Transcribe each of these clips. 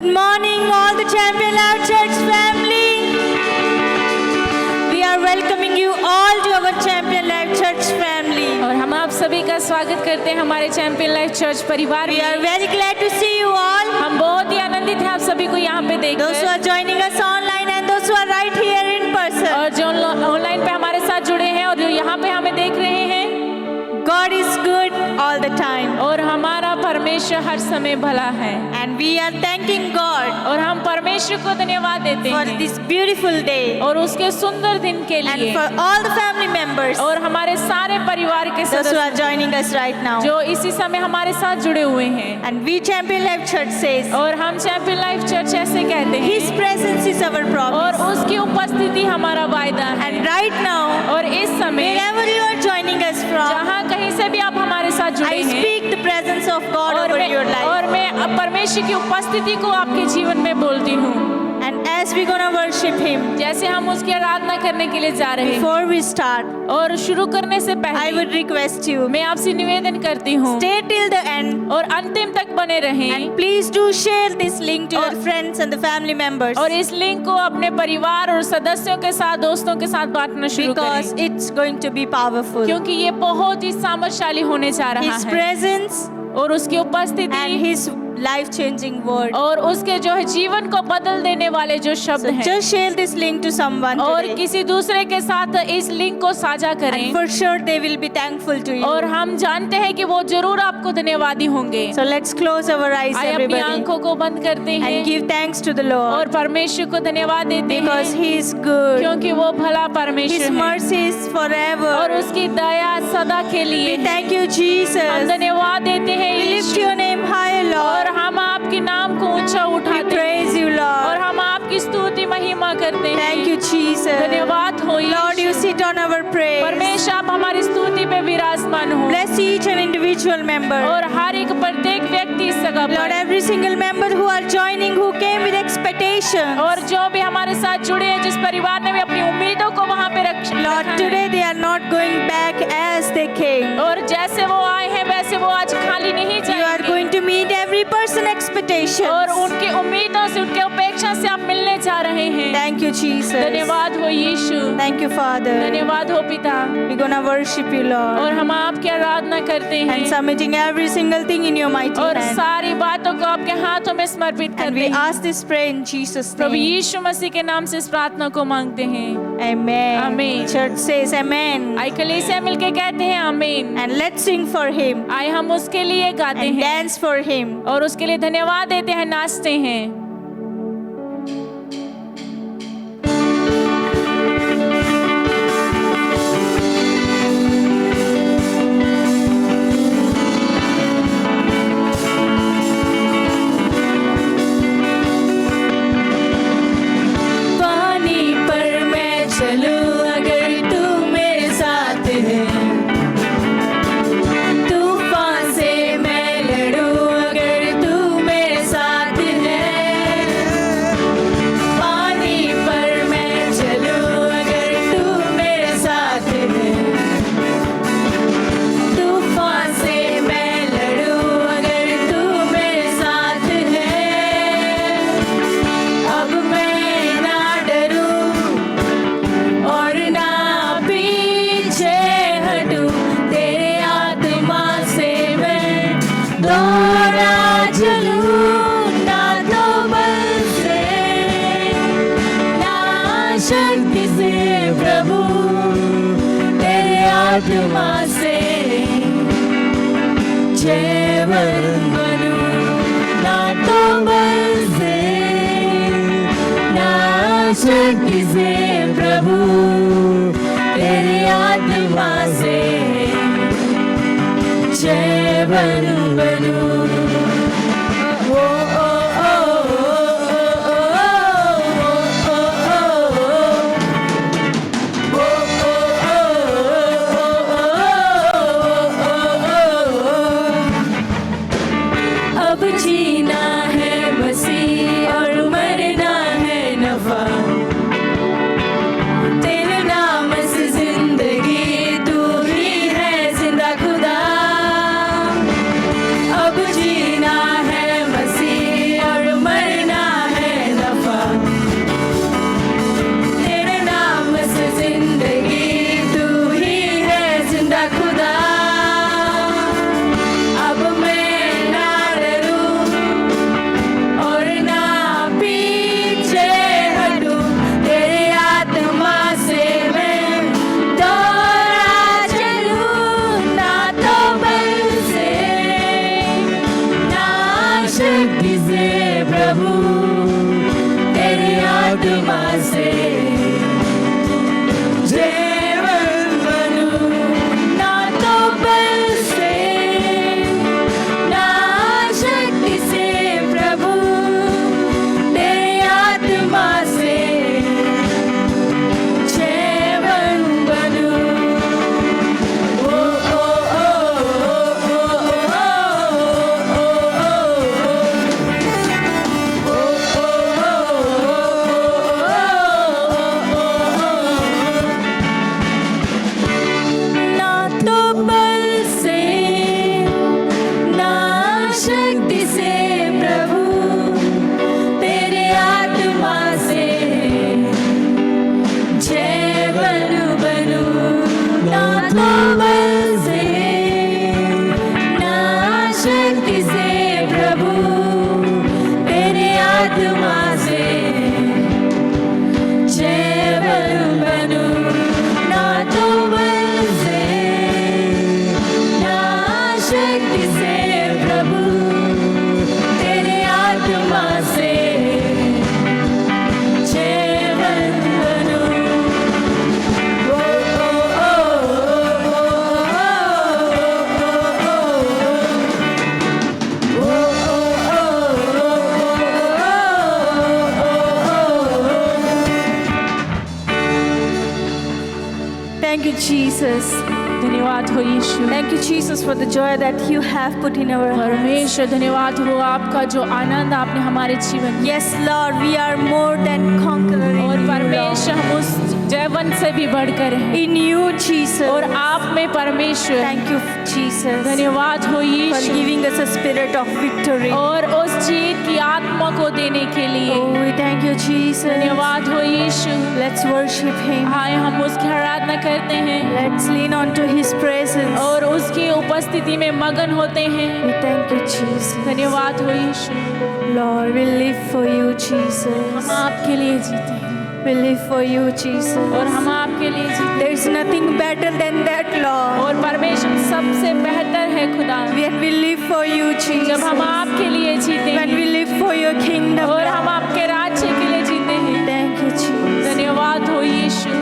Good morning, all the Champion Life Church family. We are welcoming you all to our Champion Life Church family. और हम आप सभी का स्वागत करते हैं हमारे चैंपियन लाइफ चर्च परिवार We में। are very glad to see you all. हम बहुत ही आनंदित हैं आप सभी को यहाँ पे Those who देखकर, are joining us online and those who are right here in person. और जो ऑनलाइन पे हमारे साथ जुड़े हैं और जो यहाँ पे हमें देख रहे हैं। God is good all the time. और हमारा परमेश्वर हर समय भला है, And we are thanking God और हम परमेश्वर को धन्यवाद देते for हैं this beautiful day. और उसके सुंदर दिन के And लिए, for all the family members. और हमारे सारे परिवार के Those who सदस्य are joining us right now. जो इसी समय हमारे साथ जुड़े हुए हैं। And we Champion Life Church says, और हम चैंपियन लाइफ चर्च ऐसे कहते हैं, His presence is our और promise. उसकी उपस्थिति हमारा वायदा है। And right now, और इस समय wherever you are joining us from, जहाँ कहीं से भी आप हमारे साथ जुड़े I हैं, speak the presence of God और over your life. मैं परमेश्वर की उपस्थिति को आपके जीवन में बोलती हूँ। And as we're gonna worship Him, जैसे हम उसकी आराधना करने के लिए जा रहे हैं, before we start, और शुरू करने से I पहले would request you, मैं आपसे निवेदन करती हूँ, stay till the end. और अंतिम तक बने रहें, And please do share this link to your friends and the family members, और इस लिंक को अपने परिवार और सदस्यों के साथ, दोस्तों के साथ बांटना शुरू because करें, it's going to be powerful. क्योंकि ये बहुत ही सामर्थ्यशाली होने जा रहा His है, presence और उसकी and उपस्थिति His life-changing word. और उसके जो है जीवन को बदल देने वाले जो शब्द So हैं, just share this link to someone और today. किसी दूसरे के साथ इस लिंक को साझा And करें, for sure they will be thankful to you. और हम जानते हैं कि वो जरूर आपको धन्यवादी होंगे। So let's close our eyes, आइए अपनी everybody, आंखों को बंद करते and हैं give thanks to the Lord और परमेश्वर को धन्यवाद देते because हैं, He is good. क्योंकि वो भला His परमेश्वर है mercy is और forever. उसकी दया सदा के We लिए। thank you, हम Jesus. धन्यवाद देते हैं We lift Yeshu, your name higher, और Lord. हम आपके नाम को ऊंचा We उठाते हैं praise you, और Lord. हम आपकी स्तुति महिमा करते Thank हैं। you, Jesus. धन्यवाद हो Lord, you Yeshu. sit on our praise. परमेश्वर आप हमारी स्तुति पे विराजमान हो, Bless each and individual member. और हर एक प्रत्येक व्यक्ति इस जगह Lord, पर, every single member who are joining, who came with expectations. और जो भी हमारे साथ जुड़े हैं, जिस परिवार ने भी अपनी उम्मीदों को वहाँ पे Lord, रखा है, today they are not going back as they came. और जैसे वो आए हैं वैसे वो आज खाली नहीं You are जाएंगे, going to meet every person expectations. और उनकी उम्मीदों से, उनके अपेक्षा से आप मिलने जा रहे हैं। Thank you, Jesus. धन्यवाद हो यीशु, Thank you, Father. धन्यवाद हो पिता, We're gonna worship you, और Lord, हम आपकी आराधना करते and हैं, submitting every single thing in your mighty और hand. सारी बातों को आपके हाथों में समर्पित And करते we हैं। ask this prayer in Jesus' Prabhu name. यीशु मसीह के नाम से इस प्रार्थना को मांगते हैं। Amen. Amen. Church says Amen. आइए कलीसिया मिलके कहते हैं आमीन। And let's sing for Him आइए हम उसके लिए गाते and हैं dance for Him. और उसके लिए धन्यवाद देते हैं, नाचते हैं। पानी पर मैं चलूं अगर तू मेरे साथ है, तूफान से मैं लड़ूं अगर तू मेरे साथ है। पानी पर मैं चलूं अगर तू मेरे साथ है, तूफान से मैं लड़ूं अगर तू मेरे साथ है। अब मैं ना डरूं और ना पीछे हटूं, तेरे आत्मा से मैं दौड़ा चलूं, ना तो बल से ना शक्ति से प्रभु, तेरे आत्मा से जयवल बनूं, ना तो बल से ना शक्ति से प्रभु, तेरी आत्मा से जय बनूं। ओ, ओ, ओ, ओ, ओ, ओ, अब जीना है मसीह और मरना है नफा, तेरे नाम से जिंदगी, तू ही है जिंदा खुदा। अब प्रभु तेरी आत्मा से जीवन बनूं ना तो बल से ना शक्ति से प्रभु तेरी आत्मा से जीवन बनूं ओ ओ ओ ओ ना तो बल से ना शक्ति से प्रभु तेरे आत्मा से जीवन बनूं ना तो बल से ना शक्ति से प्रभु तेरे आत्मा से जीवन बनूं ना तो बल से ना शक्ति से प्रभु तेरे आत्मा से जीवन बनूं ओ ओ ओ Thank you, Jesus. धन्यवाद हो यीशु Thank you, Jesus, for the joy that you have put in our hearts. परमेश्वर धन्यवाद हो आपका जो आनंद आपने हमारे जीवन में Yes, Lord, we are more than conquerors. और परमेश्वर हम उस जयवन से भी बढ़कर हैं In you, Jesus. और आप में परमेश्वर Thank you, Jesus, धन्यवाद हो for Yeshu giving us a spirit of victory. और उस जीत की आत्मा को देने के लिए Oh, we thank you, Jesus. धन्यवाद हो यीशु Let's worship Him. आए हम उसकी आराधना करते हैं Let's lean on to His presence. और उसकी उपस्थिति में मगन होते हैं We thank you, Jesus. धन्यवाद हो यीशु Lord, we live for you, हम Jesus. आपके लिए जीते हैं We live for you, Jesus. और हम आपके लिए जीते There is nothing better than that, हैं Lord. और परमेश्वर सबसे बेहतर है खुदा When we live for you, जब हम Jesus. आपके लिए जीते When we हैं live for your kingdom, और हम Lord. आपके राज्य के लिए जीते हैं Thank you, Jesus. धन्यवाद हो यीशु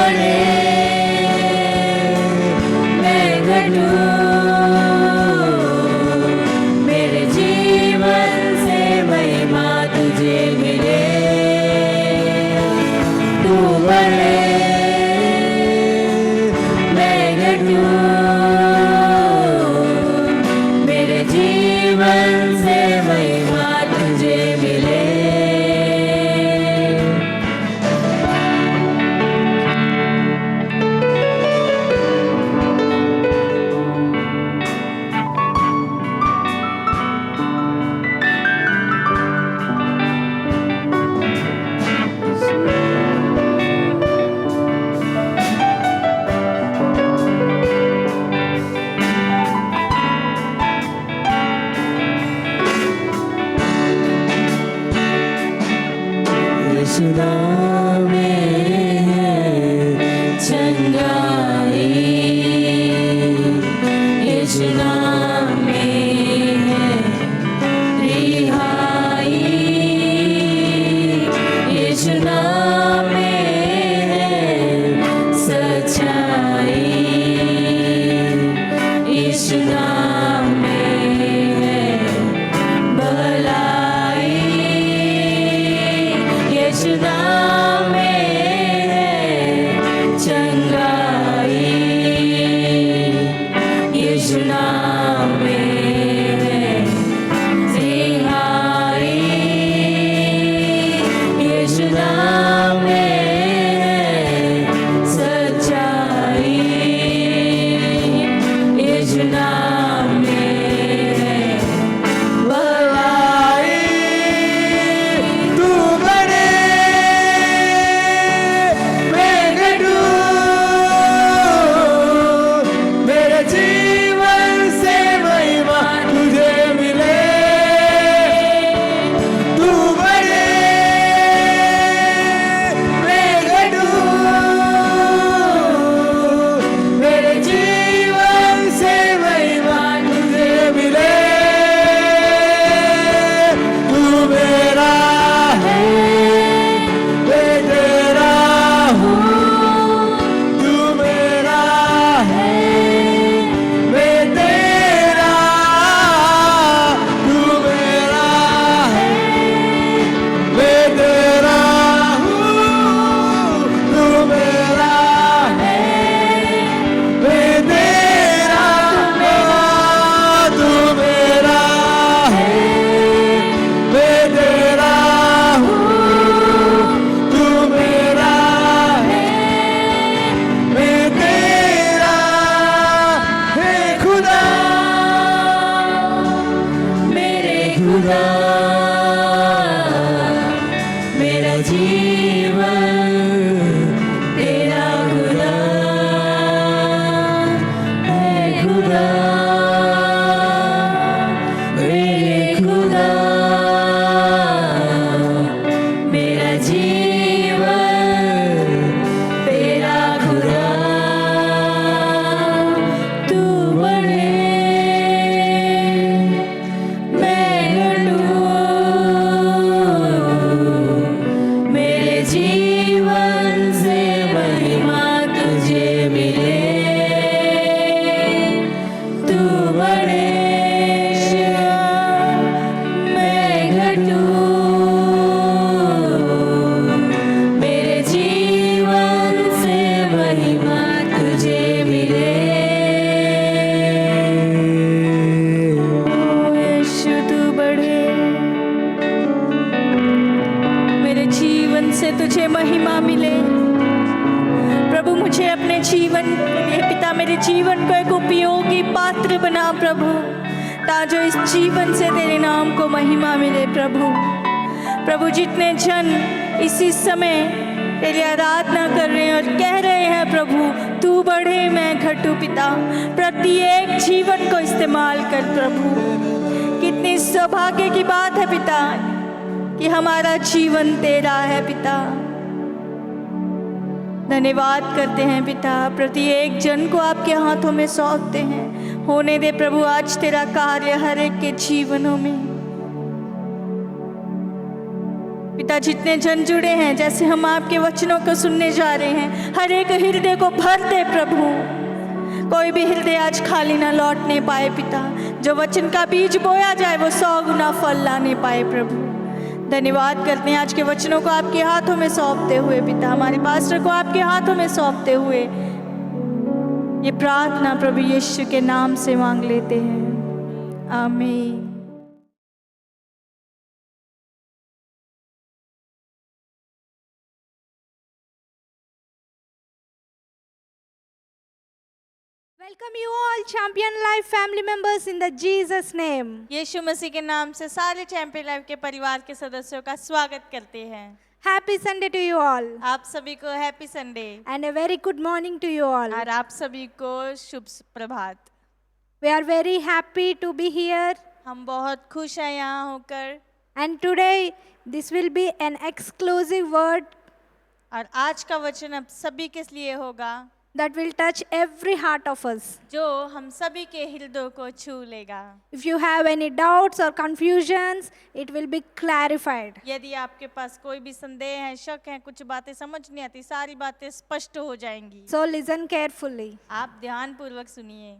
बढ़े मैं घटूं, मेरे जीवन से महिमा तुझे मिले। तू बढ़े मैं घटूं, मेरे जीवन से महिमा तुझे मिले। यीशु नाम में है चंगाई, यीशु नाम में है रिहाई, यीशु नाम में है सच्चाई, यीशु नाम में है भलाई, यीशु नाम में है चंगाई, यीशु नाम में है रिहाई, यीशु नाम में है सच्चाई, यीशु नाम में है भलाई। तू बढ़े मैं घटूं, मेरे जीवन से महिमा तुझे मिले। तू बढ़े मैं घटूं, मेरे जीवन से महिमा तुझे मिले। तू मेरा है मैं तेरा हूँ, तू मेरा है मैं तेरा, तू मेरा है मैं तेरा हूँ, तू मेरा है मैं तेरा, तू मेरा है मैं तेरा हूँ, तू मेरा है मैं तेरा। हे खुदा मेरे खुदा मेरा जीवन तेरा खुदा है। खुदा मेरे खुदा मेरा जीवन तेरा खुदा। तू बढ़े मैं घटूं, मेरे जीवन से महिमा तुझे मिले। तू बढ़े मैं घटूं, मेरे जीवन से महिमा तुझे मिले। यीशु तू बढ़े, मेरे जीवन से तुझे महिमा मिले। प्रभु मुझे अपने जीवन के लिए पिता मेरे जीवन को एक उपयोगी पात्र बना प्रभु, ताजो इस जीवन से तेरे नाम को महिमा मिले। प्रभु जितने जन इसी समय तेरी आराधना कर रहे हैं और कह रहे हैं प्रभु तू बढ़े मैं घटूं पिता, प्रत्येक जीवन को इस्तेमाल कर प्रभु। कितनी सौभाग्य की बात है पिता कि हमारा जीवन तेरा है पिता। धन्यवाद करते हैं पिता, प्रत्येक जन को आपके हाथों में सौंपते हैं। होने दे प्रभु आज तेरा कार्य हर एक के जीवनों में। पिता जितने जन जुड़े हैं, जैसे हम आपके वचनों को सुनने जा रहे हैं, हर एक हृदय को भर दे प्रभु। कोई भी हृदय आज खाली ना लौटने पाए पिता। जो वचन का बीज बोया जाए वो 100 गुना फल लाने पाए प्रभु। धन्यवाद करते हैं आज के वचनों को आपके हाथों में सौंपते हुए पिता, हमारे पास्टर को आपके हाथों में सौंपते हुए ये प्रार्थना प्रभु यीशु के नाम से मांग लेते हैं, आमीन। Welcome you all Champion Life family members in the Jesus name. यीशु मसीह के नाम से सारे चैंपियन लाइफ के परिवार के सदस्यों का स्वागत करते हैं। Happy Sunday to you all आप सभी को happy Sunday and a very good morning to you all. और आप सभी को शुभ प्रभात। We are very happy to be here हम बहुत खुश हैं यहाँ होकर and today this will be an exclusive word और आज का वचन अब सभी के लिए होगा that will touch every heart of us. जो हम सभी के हृदय को छू लेगा। If you have any doubts or confusions, it will be clarified. यदि आपके पास कोई भी संदेह है, शक है, कुछ बातें समझ नहीं आती, सारी बातें स्पष्ट हो जाएंगी। So listen carefully. आप ध्यान पूर्वक सुनिए।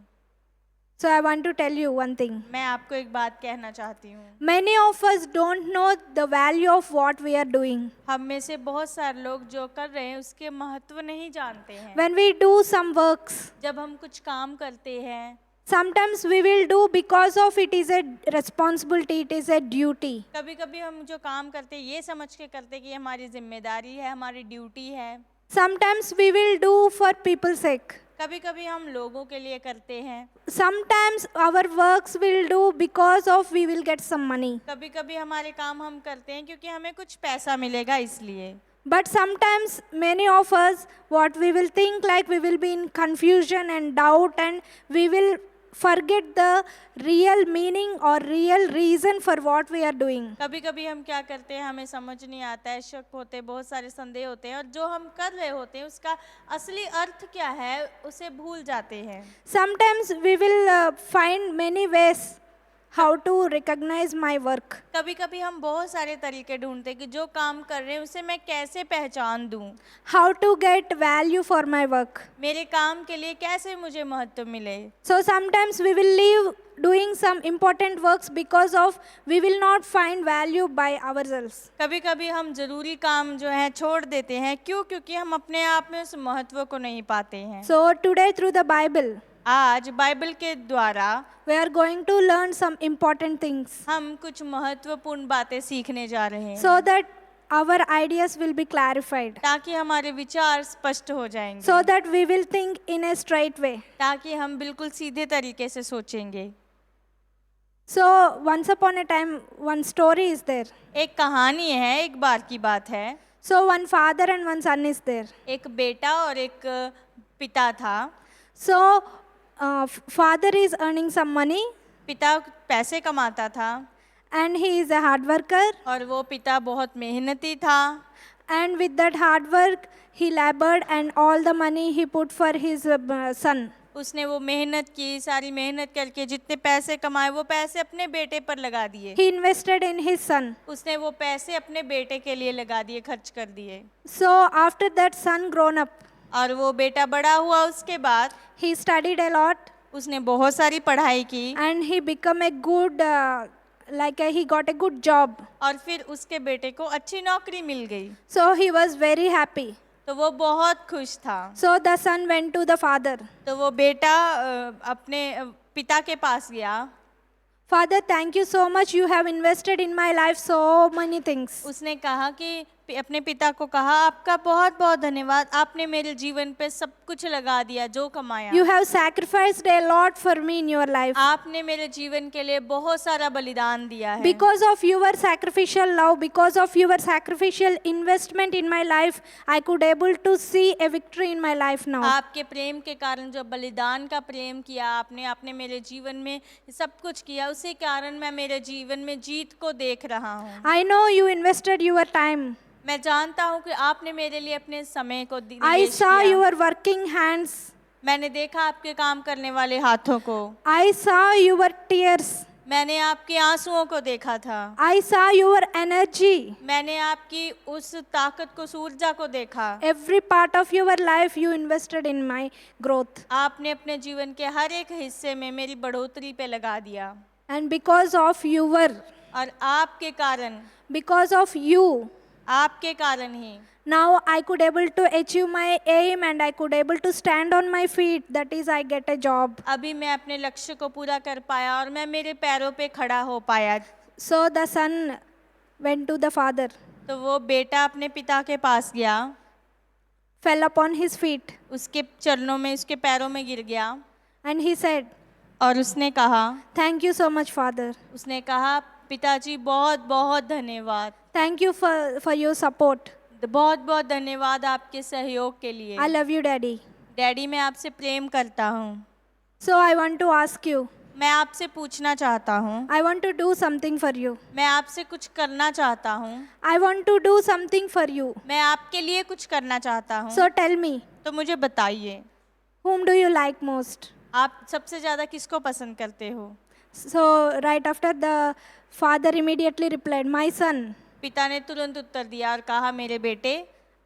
So I want to tell you one thing. मैं आपको एक बात कहना चाहती हूँ। Many of us don't know the value of what we are doing. हम में से बहुत सारे लोग जो कर रहे हैं उसके महत्व नहीं जानते हैं। When we do some works, जब हम कुछ काम करते हैं, sometimes we will do because of it is a responsibility, it is a duty. कभी कभी हम जो काम करते हैं ये समझ के करते हैं कि हमारी जिम्मेदारी है, हमारी ड्यूटी है। Sometimes we will do for people's sake. कभी कभी हम लोगों के लिए करते हैं। Sometimes our works will do because of we will get some money. कभी कभी हमारे काम हम करते हैं क्योंकि हमें कुछ पैसा मिलेगा इसलिए। But sometimes many of us what we will think like we will be in confusion and doubt and we will forget the real meaning or real reason for what we are doing. कभी कभी हम क्या करते हैं हमें समझ नहीं आता है, शक होते हैं, बहुत सारे संदेह होते हैं और जो हम कर रहे होते हैं उसका असली अर्थ क्या है उसे भूल जाते हैं। Sometimes we will find many ways how to recognize my work. कभी कभी हम बहुत सारे तरीके ढूंढते हैं कि जो काम कर रहे हैं उसे मैं कैसे पहचान दूं, How to get value for my work. मेरे काम के लिए कैसे मुझे महत्व मिले। So sometimes we will leave doing some important works because of we will not find value by ourselves. कभी कभी हम जरूरी काम जो है छोड़ देते हैं, क्यों? क्योंकि हम अपने आप में उस महत्व को नहीं पाते हैं। So today through the Bible, आज बाइबल के द्वारा we are going to learn some important things हम कुछ महत्वपूर्ण बातें सीखने जा रहे हैं so that our ideas will be clarified, ताकि हमारे विचार स्पष्ट हो जाएंगे, so that we will think in a straight way. ताकि हम बिल्कुल सीधे तरीके से सोचेंगे। So once upon a time one story is there. एक कहानी है, एक बार की बात है। So one father and one son is there. एक बेटा और एक पिता था। So father is earning some money पिता पैसे कमाता था and he is a hard worker, और वो पिता बहुत मेहनती था and with that hard work he labored and all the money he put for his son. उसने वो मेहनत की, सारी मेहनत करके जितने पैसे कमाए वो पैसे अपने बेटे पर लगा दिए। He invested in his son. उसने वो पैसे अपने बेटे के लिए लगा दिए, खर्च कर दिए। So after that son grown up, और वो बेटा बड़ा हुआ उसके बाद he studied a lot उसने बहुत सारी पढ़ाई की and he become a good he got a good job. और फिर उसके बेटे को अच्छी नौकरी मिल गई। So he was very happy. तो वो बहुत खुश था। So the son went to the father. तो वो बेटा अपने पिता के पास गया। Father, thank you so much. You have invested in my life so many things. उसने कहा कि अपने पिता को कहा, आपका बहुत बहुत धन्यवाद, आपने मेरे जीवन पे सब कुछ लगा दिया जो कमाया। You have sacrificed a lot for me in your life. आपने मेरे जीवन के लिए बहुत सारा बलिदान दिया है। Because of your sacrificial love, because of your sacrificial investment in my life, I could able to see a victory in my life now. आपके प्रेम के कारण, जो बलिदान का प्रेम किया आपने, आपने मेरे जीवन में सब कुछ किया, उसी कारण मैं मेरे जीवन में जीत को देख रहा हूँ। I know you invested your time. मैं जानता हूँ कि आपने मेरे लिए अपने समय को I निवेश saw किया। your working hands. मैंने देखा आपके काम करने वाले हाथों को। I saw your tears. मैंने आपके आंसुओं को देखा था। I saw your energy. मैंने आपकी उस ताकत को, उस ऊर्जा को देखा। Every part of your life you invested in my growth. आपने अपने जीवन के हर एक हिस्से में मेरी बढ़ोतरी पे लगा दिया। And because of your, और आपके कारण, because of you, आपके कारण ही now I could able to achieve my aim and I could able to stand on my feet. That is, I get a job. अभी मैं अपने लक्ष्य को पूरा कर पाया और मैं मेरे पैरों पे खड़ा हो पाया। So the son went to the father, तो वो बेटा अपने पिता के पास गया, fell upon his feet, उसके चरणों में, उसके पैरों में गिर गया and he said, और उसने कहा, "Thank you so much, Father. उसने कहा, पिताजी बहुत बहुत धन्यवाद, Thank you for your support. बहुत बहुत धन्यवाद आपके सहयोग के लिए। I love you, Daddy." Daddy, मैं आपसे प्रेम करता हूँ। So I want to ask you, मैं आपसे पूछना चाहता हूँ, I want to do something for you. मैं आपसे कुछ करना चाहता हूँ, I want to do something for you. मैं आपके लिए कुछ करना चाहता हूँ। So tell me, तो मुझे बताइए, whom do you like most? आप सबसे ज़्यादा किसको पसंद करते हो? So right after the father immediately replied, "My son, पिता ने तुरंत उत्तर दिया और कहा, मेरे बेटे,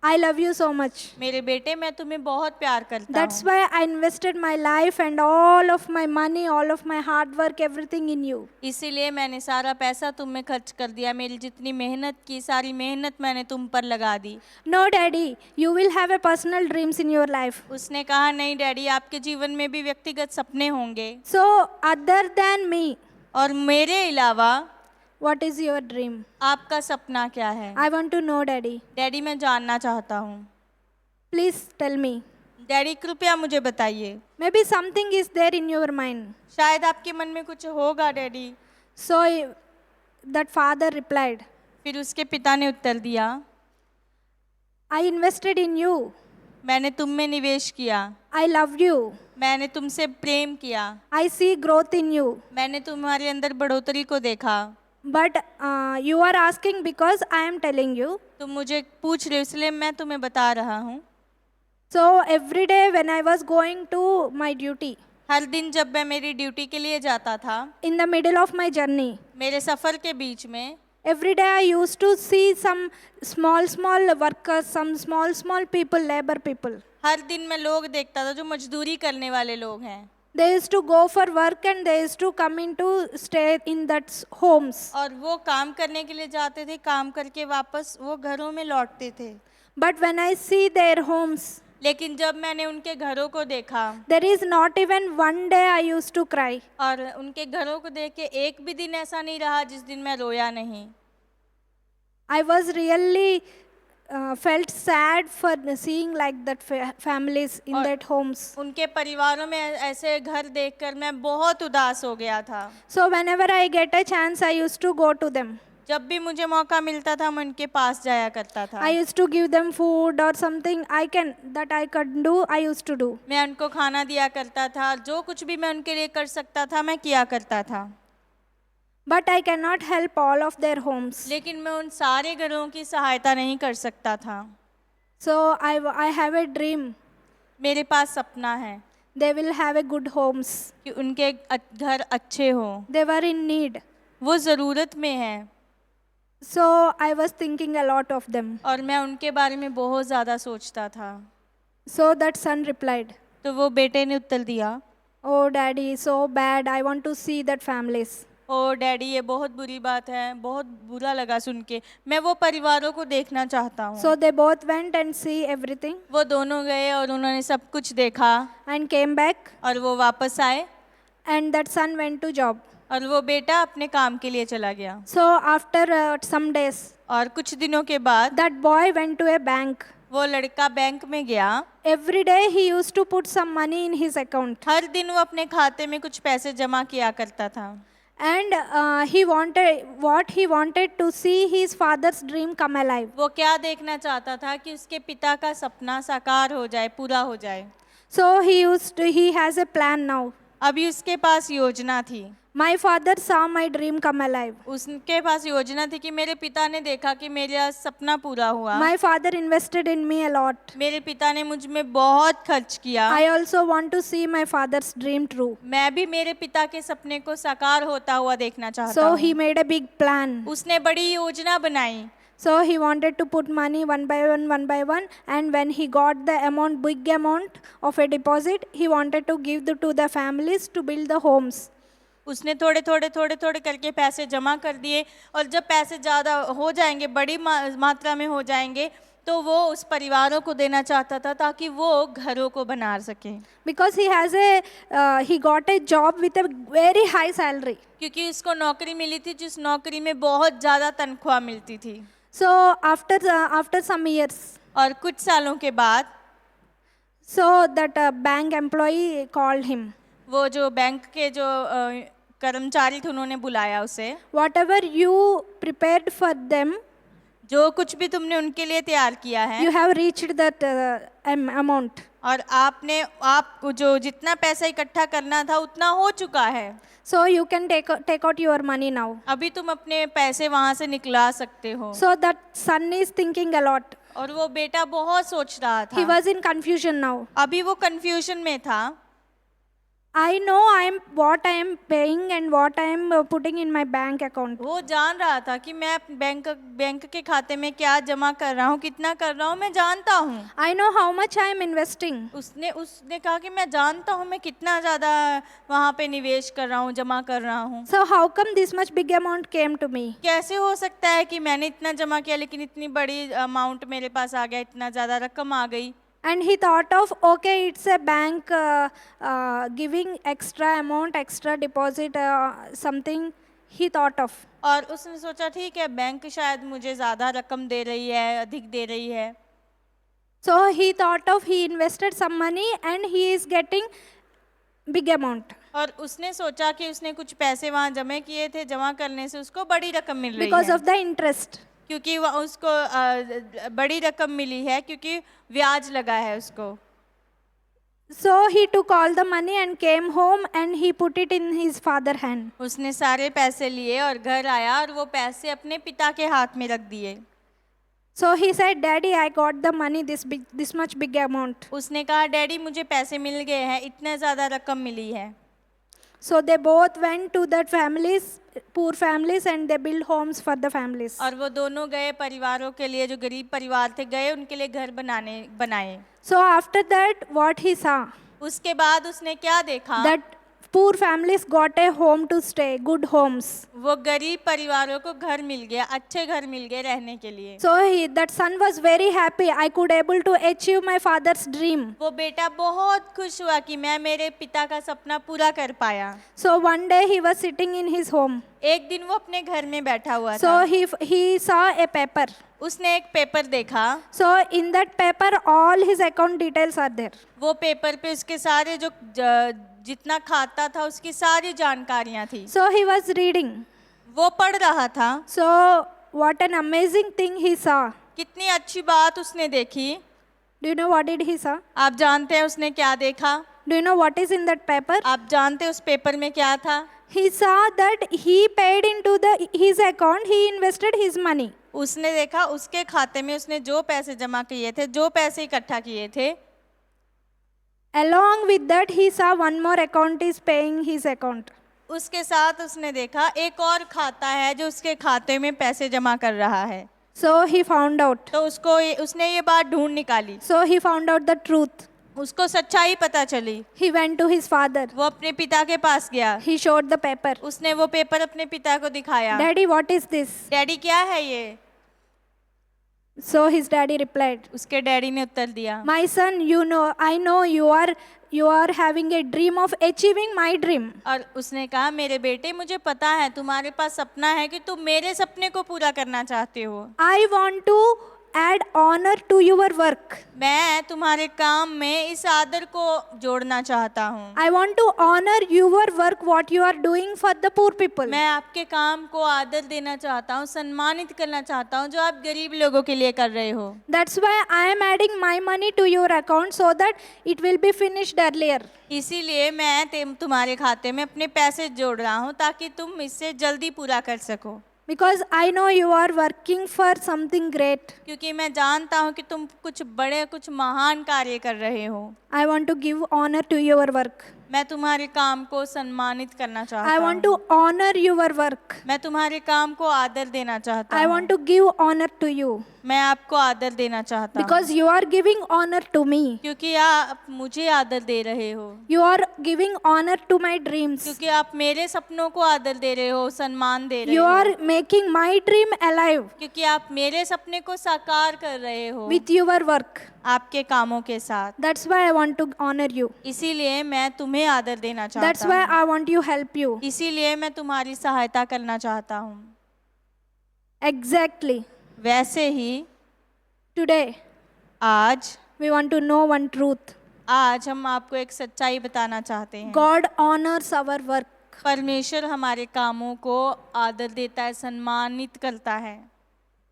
I love you so much. मेरे बेटे, मैं तुम्हें बहुत प्यार करता That's हूँ। why I invested my life and all of my money, all of my hard work, everything in you. इसीलिए मैंने सारा पैसा तुम में खर्च कर दिया, मेरी जितनी मेहनत की, सारी मेहनत मैंने तुम पर लगा दी। No, Daddy, you will have a personal dreams in your life. उसने कहा, नहीं डैडी, आपके जीवन में भी व्यक्तिगत सपने होंगे, So other than me, और मेरे अलावा what is your dream? आपका सपना क्या है? I want to know, Daddy. Daddy, मैं जानना चाहता हूँ। Please tell me. डैडी, कृपया मुझे बताइए। Maybe something is there in your mind. शायद आपके मन में कुछ होगा daddy. So that father replied, फिर उसके पिता ने उत्तर दिया, I invested in you. मैंने तुम में निवेश किया, I loved you. मैंने तुमसे प्रेम किया, I see growth in you. मैंने तुम्हारे अंदर बढ़ोतरी को देखा। But you are asking because I am telling you. तुम मुझे पूछ रहे हो, इसलिए मैं तुम्हें बता रहा हूँ। So every day when I was going to my duty, हर दिन जब मैं मेरी ड्यूटी के लिए जाता था, in the middle of my journey, मेरे सफ़र के बीच में, every day I used to see some small workers, some small people, labor people. हर दिन मैं लोग देखता था जो मजदूरी करने वाले लोग हैं, They used to go for work and they used to come into stay in that homes. और वो काम करने के लिए जाते थे, काम करके वापस वो घरों में लौटते थे। But when I see their homes, लेकिन जब मैंने उनके घरों को देखा, there is not even one day I used to cry. और उनके घरों को देख के एक भी दिन ऐसा नहीं रहा जिस दिन मैं रोया नहीं। I was really felt sad for seeing like that families in that homes. उनके परिवारों में ऐसे घर देखकर मैं बहुत उदास हो गया था। So whenever I get a chance, I used to go to them. जब भी मुझे मौका मिलता था, मैं उनके पास जाया करता था। I used to give them food or something I could do, I used to do. मैं उनको खाना दिया करता था, जो कुछ भी मैं उनके लिए कर सकता था मैं किया करता था। But I cannot help all of their homes. लेकिन मैं उन सारे घरों की सहायता नहीं कर सकता था। So I have a dream. मेरे पास सपना है They will have a good homes. कि उनके घर अच्छे हों, They were in need. वो ज़रूरत में हैं, So I was thinking a lot of them. और मैं उनके बारे में बहुत ज़्यादा सोचता था। So that son replied, तो वो बेटे ने उत्तर दिया, "Oh daddy, so bad. I want to see that families." Oh daddy, ये बहुत बुरी बात है, बहुत बुरा लगा सुन के, मैं वो परिवारों को देखना चाहता हूँ। So they both went and see everything वो दोनों गए और उन्होंने सब कुछ देखा, and came back, और वो वापस आए, and that son went to job. और वो बेटा अपने काम के लिए चला गया। So after some days, और कुछ दिनों के बाद that boy went to a bank. वो लड़का बैंक में गया। Every day he used to put some money in his account, हर दिन वो अपने खाते में कुछ पैसे जमा किया करता था, and what he wanted to see his father's dream come alive. वो क्या देखना चाहता था कि उसके पिता का सपना साकार हो जाए, पूरा हो जाए। So he has a plan now. अभी उसके पास योजना थी, My father saw my dream come alive. उसके पास योजना थी कि मेरे पिता ने देखा कि मेरा सपना पूरा हुआ। My father invested in me a lot. मेरे पिता ने मुझ में बहुत खर्च किया। I also want to see my father's dream true. मैं भी मेरे पिता के सपने को साकार होता हुआ देखना चाहता So हूँ। he made a big plan. उसने बड़ी योजना बनाई। So he wanted to put money one by one, and when he got the amount, big amount of a deposit, he wanted to give to the families to build the homes. उसने थोड़े थोड़े करके पैसे जमा कर दिए, और जब पैसे ज़्यादा हो जाएंगे, बड़ी मात्रा में हो जाएंगे, तो वो उस परिवारों को देना चाहता था ताकि वो घरों को बना सके। Because he got a job with a very high salary. क्योंकि उसको नौकरी मिली थी जिस नौकरी में बहुत ज़्यादा तनख्वाह मिलती थी। So after some years, और कुछ सालों के बाद so that bank employee called him. वो जो बैंक के जो कर्मचारी थे उन्होंने बुलाया उसे। Whatever you prepared for them, जो कुछ भी तुमने उनके लिए तैयार किया है, you have reached that amount. और आप जो जितना पैसा इकट्ठा करना था उतना हो चुका है। So you can take out your money now. अभी तुम अपने पैसे वहाँ से निकला सकते हो। So that son is thinking a lot. और वो बेटा बहुत सोच रहा He था। was in confusion now. अभी वो कंफ्यूजन में था। I know what I am paying and what I am putting in my bank account. वो जान रहा था कि मैं बैंक के खाते में क्या जमा कर रहा हूँ, कितना कर रहा हूँ, मैं जानता हूँ। I know how much I am investing. उसने कहा कि मैं जानता हूँ मैं कितना ज़्यादा वहाँ पे निवेश कर रहा हूँ, जमा कर रहा हूँ। So how come this much big amount came to me? कैसे हो सकता है कि मैंने इतना जमा किया लेकिन इतनी बड़ी अमाउंट मेरे पास आ गया, इतना ज़्यादा रकम आ गई। And he thought of, okay, it's a bank giving extra amount, extra deposit, something he thought of. और उसने सोचा ठीक है बैंक शायद मुझे ज़्यादा रकम दे रही है, अधिक दे रही है। So he thought of, he invested some money and he is getting big amount. और उसने सोचा कि उसने कुछ पैसे वहाँ जमा किए थे, जमा करने से उसको बड़ी रकम मिल रही Because है। of the interest. क्योंकि वह उसको बड़ी रकम मिली है क्योंकि ब्याज लगा है उसको। So he took all the money and came home and he put it in his father's hand. उसने सारे पैसे लिए और घर आया और वो पैसे अपने पिता के हाथ में रख दिए। So he said, Daddy, I got the money, this much big amount. उसने कहा डैडी मुझे पैसे मिल गए हैं, इतने ज़्यादा रकम मिली है। So they both went to that families, poor families, and they built homes for the families. और वो दोनों गए परिवारों के लिए, जो गरीब परिवार थे, गए उनके लिए घर बनाए। So after that, what he saw, उसके बाद उसने क्या देखा? that poor families got a home to stay, good homes. वो गरीब परिवारों को घर मिल गया, अच्छे घर मिल गए रहने के लिए। So that son was very happy. I could able to achieve my father's dream. वो बेटा बहुत खुश हुआ कि मैं मेरे पिता का सपना पूरा कर पाया। So one day he was sitting in his home. एक दिन वो अपने घर में बैठा हुआ So था। he saw a paper. उसने एक पेपर देखा। So in that paper, all his account details are there. वो पेपर पे उसके सारे जो जितना खाता था उसकी सारी जानकारियां थी। So he was reading. वो पढ़ रहा था। So what an amazing thing he saw. कितनी अच्छी बात उसने देखी। Do you know what did he saw? आप जानते हैं उसने क्या देखा? Do you know what is in that paper? आप जानते हैं उस पेपर में क्या था? He saw that he paid into his account, he invested his money. उसने देखा उसके खाते में उसने जो पैसे जमा किए थे, जो पैसे इकट्ठा किए थे, Along with that, he saw one more account is paying his account. उसके साथ उसने देखा एक और खाता है जो उसके खाते में पैसे जमा कर रहा है। So he found out. तो उसने ये बात ढूंढ निकाली। So he found out the truth. उसको सच्चाई पता चली। He went to his father. वो अपने पिता के पास गया। He showed the paper. उसने वो पेपर अपने पिता को दिखाया। Daddy, what is this? Daddy क्या है ये? So his daddy replied, उसके डैडी ने उत्तर दिया, My son, I know you are having a dream of achieving my dream. और उसने कहा मेरे बेटे मुझे पता है तुम्हारे पास सपना है कि तुम मेरे सपने को पूरा करना चाहते हो। I want to add honor to your work. मैं तुम्हारे काम में इस आदर को जोड़ना चाहता हूँ। I want to honor your work, what you are doing for the poor people. मैं आपके काम को आदर देना चाहता हूँ, सम्मानित करना चाहता हूँ जो आप गरीब लोगों के लिए कर रहे हो। That's why I am adding my money to your account so that it will be finished earlier. इसीलिए मैं तुम्हारे खाते में अपने पैसे जोड़ रहा हूँ ताकि तुम इससे जल्दी पूरा कर सको। Because I know you are working for something great. क्योंकि मैं जानता हूँ कि तुम कुछ बड़े कुछ महान कार्य कर रहे हो। I want to give honor to your work. मैं तुम्हारे काम को सम्मानित करना चाहता I हूँ। want to honor your work. मैं तुम्हारे काम को आदर देना चाहता I हूँ। want to give honor to you. मैं आपको आदर देना चाहता हूँ। Because you are giving honor to me. क्योंकि आप मुझे आदर दे रहे हो। You are giving honor to my dreams. क्योंकि आप मेरे सपनों को आदर दे रहे हो, सम्मान दे रहे You हो। are making my dream alive क्योंकि आप मेरे सपने को साकार कर रहे हो with your work. आपके कामों के साथ। That's why I want to honor you. इसीलिए मैं तुम्हें आदर देना That's चाहता why हूँ। I want you help you. इसीलिए मैं तुम्हारी सहायता करना चाहता हूँ। Exactly. वैसे ही Today आज we want to know one truth. आज हम आपको एक सच्चाई बताना चाहते हैं। God honors our work. परमेश्वर हमारे कामों को आदर देता है, सम्मानित करता है।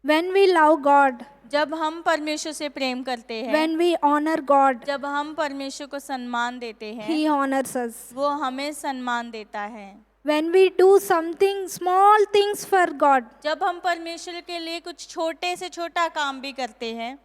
When we love God, जब हम परमेश्वर से प्रेम करते हैं, when we honor God, जब हम परमेश्वर को सम्मान देते हैं, He honors us. वो हमें सम्मान देता है। When we do something, small things for God, जब हम परमेश्वर के लिए कुछ छोटे से छोटा काम भी करते हैं,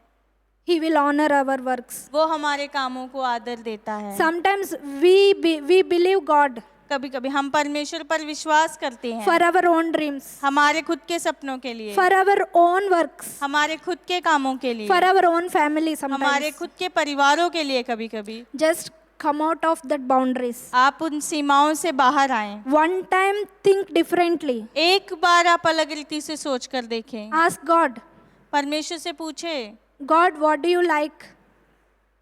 He will honor our works. वो हमारे कामों को आदर देता है। Sometimes we believe God कभी कभी हम परमेश्वर पर विश्वास करते हैं for our own dreams, हमारे खुद के सपनों के लिए, for our own works, हमारे खुद के कामों के लिए, for our own family हमारे sometimes. खुद के परिवारों के लिए। कभी कभी Just come out of that boundaries. आप उन सीमाओं से बाहर आएं। One time think differently. एक बार आप अलग रीति से सोच कर देखें। Ask God, परमेश्वर से पूछे, God, what do you like?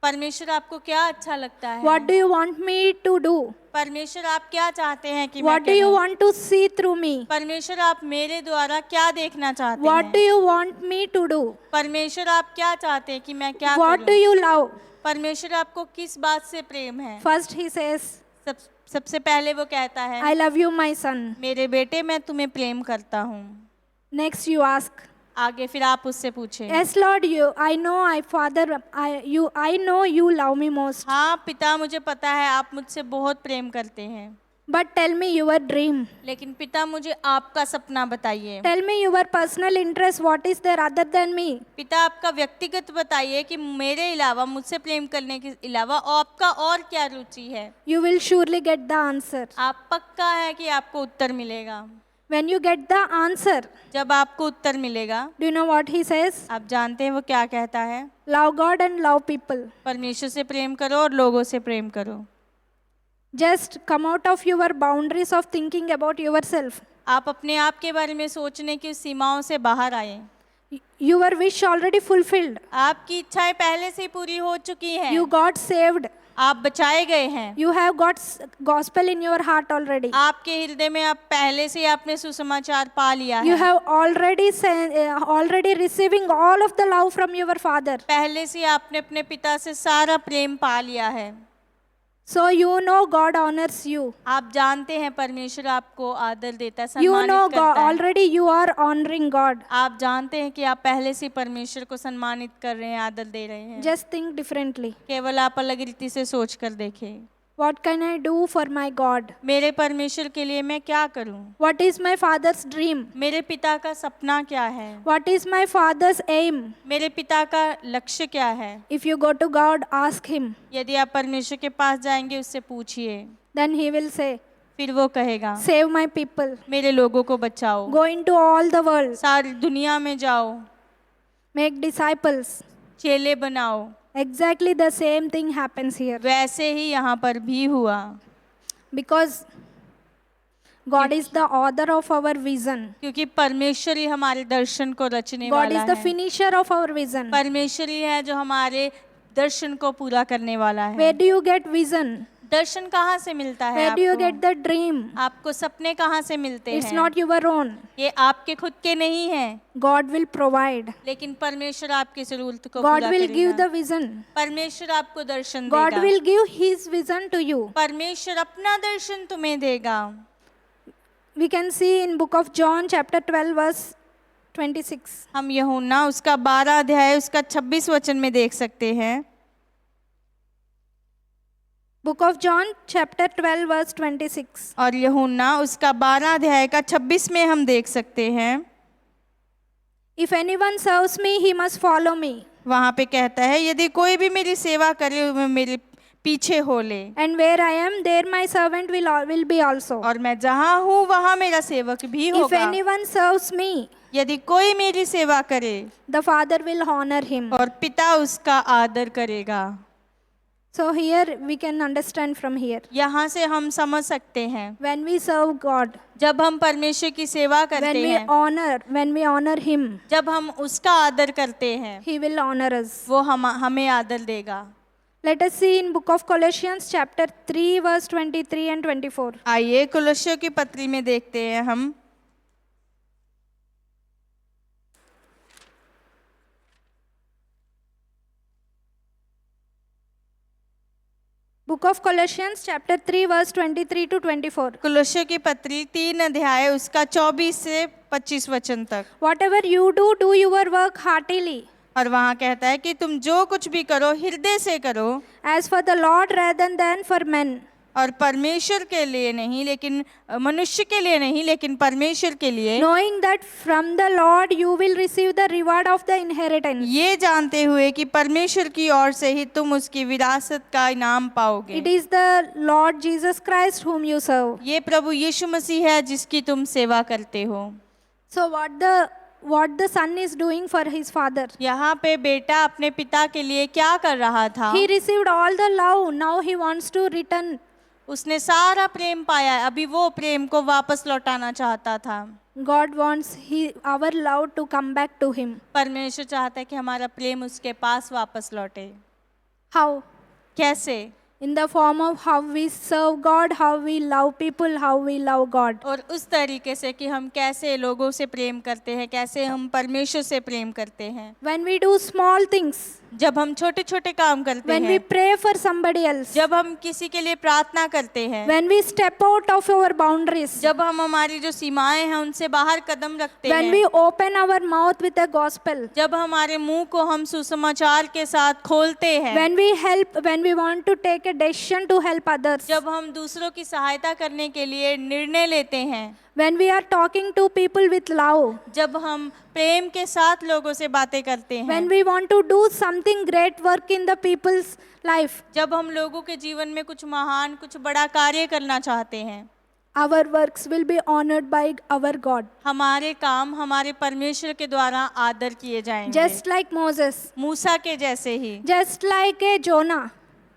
परमेश्वर आपको क्या अच्छा लगता है? What do you want me to do? परमेश्वर आप क्या चाहते हैं कि मैं What do you करूं? want to see through me? परमेश्वर आप मेरे द्वारा क्या देखना चाहते What do हैं? you want me to do? परमेश्वर आप क्या चाहते हैं कि मैं क्या What do करूं? you love? परमेश्वर आपको किस बात से प्रेम है? First he says, सबसे पहले वो कहता है, I love you, my son. मेरे बेटे मैं तुम्हें प्रेम करता हूँ। Next you ask, आगे फिर आप उससे पूछे, yes Lord, I know you love me most. हाँ पिता मुझे पता है आप मुझसे बहुत प्रेम करते हैं, But tell me your dream. लेकिन पिता मुझे आपका सपना बताइए। Tell me your personal interest. What is there other than me? पिता आपका व्यक्तिगत बताइए कि मेरे अलावा, मुझसे प्रेम करने के अलावा आपका और क्या रुचि है। You will surely get the answer. आप पक्का है कि आपको उत्तर मिलेगा। When you get the answer, जब आपको उत्तर मिलेगा, do you know what he says? आप जानते हैं वो क्या कहता है? Love God and love people. परमेश्वर से प्रेम करो और लोगों से प्रेम करो। Just come out of your boundaries of thinking about yourself. आप अपने आप के बारे में सोचने की सीमाओं से बाहर आए। Your wish already fulfilled. आपकी इच्छाएं पहले से ही पूरी हो चुकी हैं। You got saved. आप बचाए गए हैं। You have got gospel in your heart already. आपके हृदय में आप पहले से ही आपने सुसमाचार पा लिया You है। have already receiving all of the love from your father. पहले से आपने अपने पिता से सारा प्रेम पा लिया है। So you know God honors you. आप जानते हैं परमेश्वर आपको आदर देता है, You सम्मानित know God, करता है। already you are honoring God. आप जानते हैं कि आप पहले से परमेश्वर को सम्मानित कर रहे हैं, आदर दे रहे हैं। Just think differently. केवल आप अलग रीति से सोच कर देखें, What can I do for my God? मेरे परमेश्वर के लिए मैं क्या करूं? What is my father's dream? मेरे पिता का सपना क्या है? What is my father's aim? मेरे पिता का लक्ष्य क्या है? If you go to God, ask him. यदि आप परमेश्वर के पास जाएंगे, उससे पूछिए, Then he will say, फिर वो कहेगा, save my people. मेरे लोगों को बचाओ, Go into all the world. सारी दुनिया में जाओ, Make disciples. चेले बनाओ। Exactly the same thing happens here. वैसे ही यहाँ पर भी हुआ, Because God is the author of our vision. क्योंकि परमेश्वर ही हमारे दर्शन को रचने God वाला is the है। finisher of our vision. परमेश्वर ही है जो हमारे दर्शन को पूरा करने वाला है। Where do you get vision? दर्शन कहाँ से मिलता है Where do you आपको? get the dream? आपको सपने कहाँ से मिलते It's हैं? not your own. ये आपके खुद के नहीं हैं, God will provide. लेकिन परमेश्वर आपकी जरूरत को God पूरा will give करेगा। the vision. परमेश्वर आपको दर्शन God देगा। will give His vision to you. परमेश्वर अपना दर्शन तुम्हें देगा। We can see in book of John chapter 12 verse 26. हम यूहन्ना उसका 12 अध्याय उसका 26 वचन में देख सकते हैं। Book of John chapter 12 verse 26. और यूहन्ना उसका 12 अध्याय का 26 में हम देख सकते हैं। If anyone serves me, he must follow me. वहाँ पे कहता है यदि कोई भी मेरी सेवा करे वह मेरे पीछे हो ले, And where I am, there my servant will be also. और मैं जहाँ हूँ वहाँ मेरा सेवक भी If होगा। anyone serves me, यदि कोई मेरी सेवा करे the Father will honor him. और पिता उसका आदर करेगा। So here we can understand from here. यहाँ से हम समझ सकते हैं When we serve God, जब हम परमेश्वर की सेवा when करते we हैं, honor Him, जब हम उसका आदर करते हैं, He will honor us. वो हमें आदर देगा। Let us see in book of Colossians chapter 3 verse 23 and 24. आइए कुलस्सियों की पत्री में देखते हैं हम। Book of Colossians chapter 3 verse 23 to 24. कुलस्सियों की पत्री 3 अध्याय उसका 24 से 25 वचन तक। Whatever you do, do your work heartily, और वहाँ कहता है कि तुम जो कुछ भी करो हृदय से करो, as for the Lord rather than for men, और परमेश्वर के लिए नहीं लेकिन मनुष्य के लिए नहीं लेकिन परमेश्वर के लिए, knowing that from the Lord you will receive the reward of the inheritance. ये जानते हुए कि परमेश्वर की ओर से ही तुम उसकी विरासत का इनाम पाओगे। It is the Lord Jesus Christ whom you serve. ये प्रभु यीशु मसीह है जिसकी तुम सेवा करते हो। So what the son is doing for his father? यहाँ पे बेटा अपने पिता के लिए क्या कर रहा था? He received all the love. Now he wants to return. उसने सारा प्रेम पाया, अभी वो प्रेम को वापस लौटाना चाहता था। God wants our love to come back to him. परमेश्वर चाहता है कि हमारा प्रेम उसके पास वापस लौटे। How? कैसे? In the form of how we serve God, how we love people, how we love God. और उस तरीके से कि हम कैसे लोगों से प्रेम करते हैं, कैसे हम परमेश्वर से प्रेम करते हैं। When we do small things, जब हम छोटे छोटे काम करते when we हैं, pray for somebody else, जब हम किसी के लिए प्रार्थना करते हैं, when we step out of our boundaries, जब हम हमारी जो सीमाएं हैं उनसे बाहर कदम रखते when हैं, we open our mouth with the gospel, जब हमारे मुंह को हम सुसमाचार के साथ खोलते हैं, when we want to take a decision to help others, जब हम दूसरों की सहायता करने के लिए निर्णय लेते हैं, when we are talking to people with love, जब हम प्रेम के साथ लोगों से बातें करते हैं, when we want to do something great work in the people's life, जब हम लोगों के जीवन में कुछ महान कुछ बड़ा कार्य करना चाहते हैं, our works will be honored by our God. हमारे काम हमारे परमेश्वर के द्वारा आदर किए जाएंगे। Just like Moses, मूसा के जैसे ही, just like a Jonah,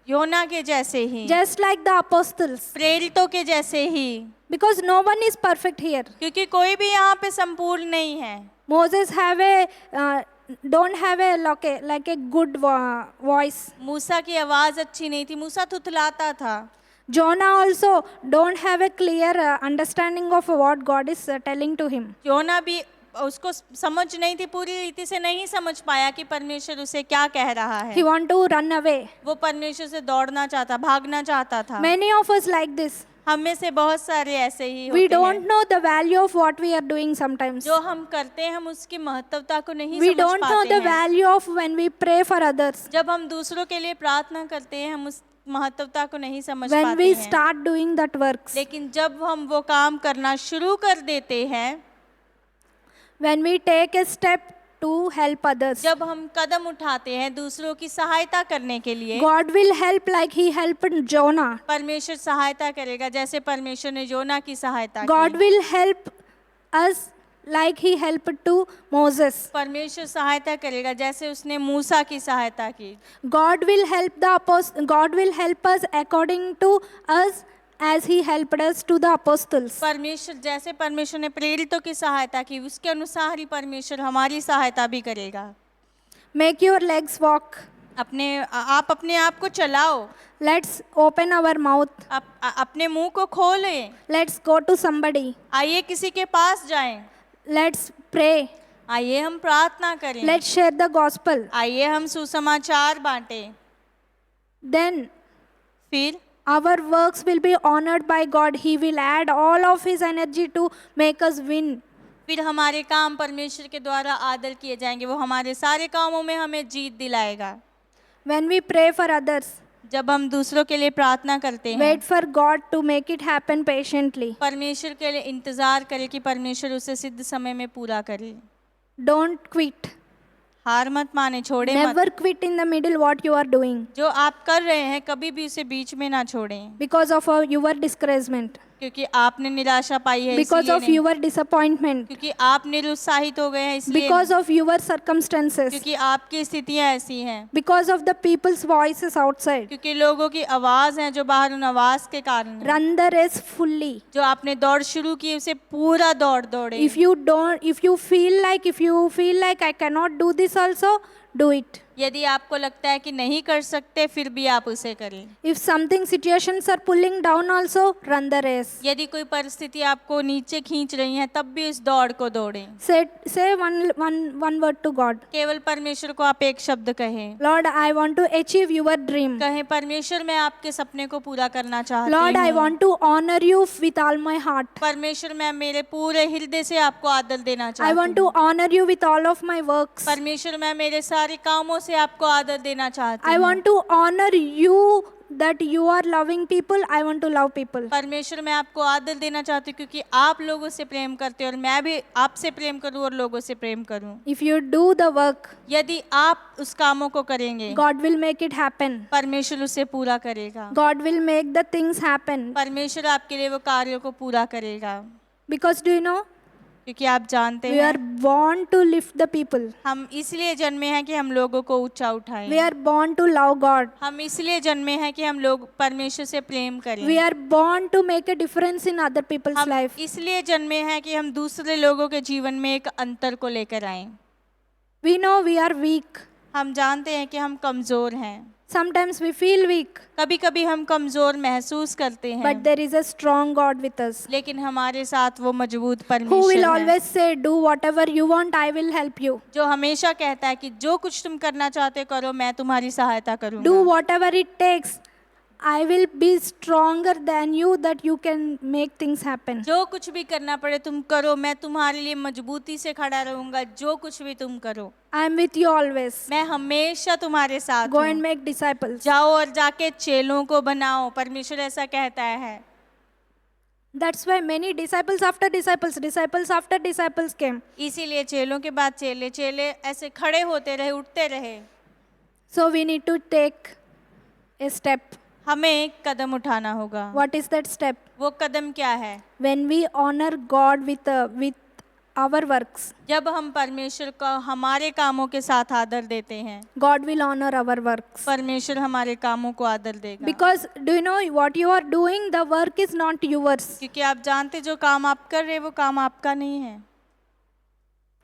योना के जैसे ही, just like the apostles, प्रेरितों के जैसे ही, because no one is perfect here. क्योंकि कोई भी यहाँ पे संपूर्ण नहीं है। Moses don't have like a good voice. मूसा की आवाज अच्छी नहीं थी, मूसा थुथलाता था। Jonah also don't have a clear understanding of what God is telling to him. योना भी उसको समझ नहीं थी, पूरी रीति से नहीं समझ पाया कि परमेश्वर उसे क्या कह रहा है। He want to run away. वो परमेश्वर से दौड़ना चाहता, भागना चाहता था। Many of us like this. हम में से बहुत सारे ऐसे ही We होते don't हैं। know the value of what we are doing sometimes. जो हम करते हैं हम उसकी महत्वता को नहीं We समझ don't know पाते the हैं। value of when we pray for others. जब हम दूसरों के लिए प्रार्थना करते हैं हम उस महत्वता को नहीं समझ When पाते we हैं। start doing that works. लेकिन जब हम वो काम करना शुरू कर देते हैं, When we take a step to help others. जब हम कदम उठाते हैं दूसरों की सहायता करने के लिए, God will help like He helped Jonah. परमेश्वर सहायता करेगा जैसे परमेश्वर ने योना की सहायता God की। will help us like He helped to Moses. परमेश्वर सहायता करेगा जैसे उसने मूसा की सहायता की। God will help us according to us as He helped us to the apostles. परमेश्वर जैसे परमेश्वर ने प्रेरितों की सहायता की उसके अनुसार ही परमेश्वर हमारी सहायता भी करेगा। Make your legs walk. आप अपने आप को चलाओ, Let's open our mouth. अपने मुंह को खोलें, Let's go to somebody. आइए किसी के पास जाएं, Let's pray. आइए हम प्रार्थना करें, Let's share the gospel. आइए हम सुसमाचार बांटें। Then फिर our works will be honored by God. He will add all of His energy to make us win. फिर हमारे काम परमेश्वर के द्वारा आदर किए जाएंगे, वो हमारे सारे कामों में हमें जीत दिलाएगा। When we pray for others, जब हम दूसरों के लिए प्रार्थना करते हैं, wait for God to make it happen patiently. परमेश्वर के लिए इंतजार करें कि परमेश्वर उसे सिद्ध समय में पूरा करे। Don't quit. हार मत माने, छोड़े मत। Never quit in the middle what you are doing जो आप कर रहे हैं कभी भी उसे बीच में ना छोड़ें, because of your discouragement, क्योंकि आपने निराशा पाई है because इसलिए of नहीं, your disappointment, क्योंकि आप निरुत्साहित हो गए हैं इसलिए because नहीं, of your circumstances, क्योंकि आपकी स्थितियां ऐसी हैं, because of the people's voices outside. क्योंकि लोगों की आवाज है जो बाहर, उन आवाज के कारण है। Run the race fully. जो आपने दौड़ शुरू की उसे पूरा दौड़े। If you feel like I cannot do this also, do it. यदि आपको लगता है कि नहीं कर सकते फिर भी आप उसे करें। If something situations are pulling down also, run the race. यदि कोई परिस्थिति आपको नीचे खींच रही है तब भी इस दौड़ को दौड़ें। Say one word to God. केवल परमेश्वर को आप एक शब्द कहें, Lord, I want to achieve your dream. कहें परमेश्वर मैं आपके सपने को पूरा करना चाहती Lord, I हूँ। want to honor you with all my heart. परमेश्वर मैं मेरे पूरे हृदय से आपको आदर देना I चाहती want हूँ। to honor you with all of my works. परमेश्वर मैं मेरे सारे कामों से आपको आदर देना चाहती I हूँ। want to honor you that you are loving people. I want to love people. परमेश्वर मैं आपको आदर देना चाहती हूँ क्योंकि आप लोगों से प्रेम करते हैं और मैं भी आपसे प्रेम करूँ और लोगों से प्रेम करूँ। If you do the work, यदि आप उस कामों को करेंगे God will make it happen. परमेश्वर उसे पूरा करेगा। God will make the things happen. परमेश्वर आपके लिए वो कार्यों को पूरा करेगा, Because do you know, क्योंकि आप जानते we are हैं born to lift the people. हम इसलिए जन्मे हैं कि हम लोगों को ऊंचा उठाएं। We are born to love God. हम इसलिए जन्मे हैं कि हम लोग परमेश्वर से प्रेम करें। We are born to make a difference in other people's हम life. इसलिए जन्मे हैं कि हम दूसरे लोगों के जीवन में एक अंतर को लेकर आएं। We know we are weak. हम जानते हैं कि हम कमजोर हैं, Sometimes we feel weak, कभी कभी हम कमजोर महसूस करते हैं, but there is a strong God with us लेकिन हमारे साथ वो मजबूत who will परमेश्वर है always say, do whatever you want, I will help you. जो हमेशा कहता है कि जो कुछ तुम करना चाहते करो, मैं तुम्हारी सहायता Do करूंगा। whatever it takes. I will be stronger than you that you can make things happen. जो कुछ भी करना पड़े तुम करो, मैं तुम्हारे लिए मजबूती से खड़ा रहूंगा। जो कुछ भी तुम करो, I am with you always. मैं हमेशा तुम्हारे साथ Go हूँ। and make disciples. जाओ और जाके चेलों को बनाओ, परमेश्वर ऐसा कहता है। That's why many disciples after disciples came. इसीलिए चेलों के बाद चेले ऐसे खड़े होते रहे, उठते रहे। So we need to take a step. हमें एक कदम उठाना होगा। What is that step? वो कदम क्या है? When we honor God with our works, जब हम परमेश्वर को हमारे कामों के साथ आदर देते हैं, God will honor our works. परमेश्वर हमारे कामों को आदर देगा। Because do you know what you are doing? The work is not yours. क्योंकि आप जानते जो काम आप कर रहे हैं वो काम आपका नहीं है।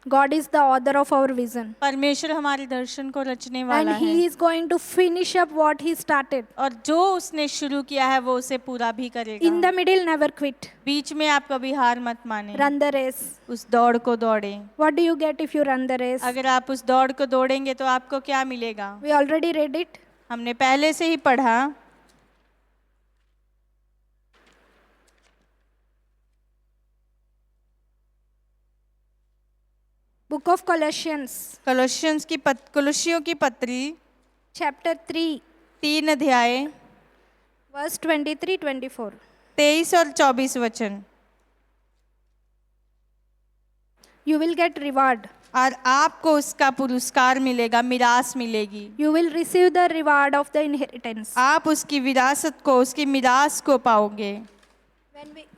God is the author of our vision. परमेश्वर हमारे दर्शन को रचने And वाला है He is going to finish up what He started. और जो उसने शुरू किया है वो उसे पूरा भी करेगा। In the middle, never quit. बीच में आप कभी हार मत माने, Run the race. उस दौड़ को दौड़ें। What do you get if you run the race? अगर आप उस दौड़ को दौड़ेंगे तो आपको क्या मिलेगा? We already read it. हमने पहले से ही पढ़ा। Book of Colossians, कलोसियों की पत्री chapter 3, 3 अध्याय verse 23-24. 23 और 24 वचन। You will get reward. और आपको उसका पुरस्कार मिलेगा, मिरास मिलेगी। You will receive the reward of the inheritance. आप उसकी विरासत को, उसकी मिरास को पाओगे।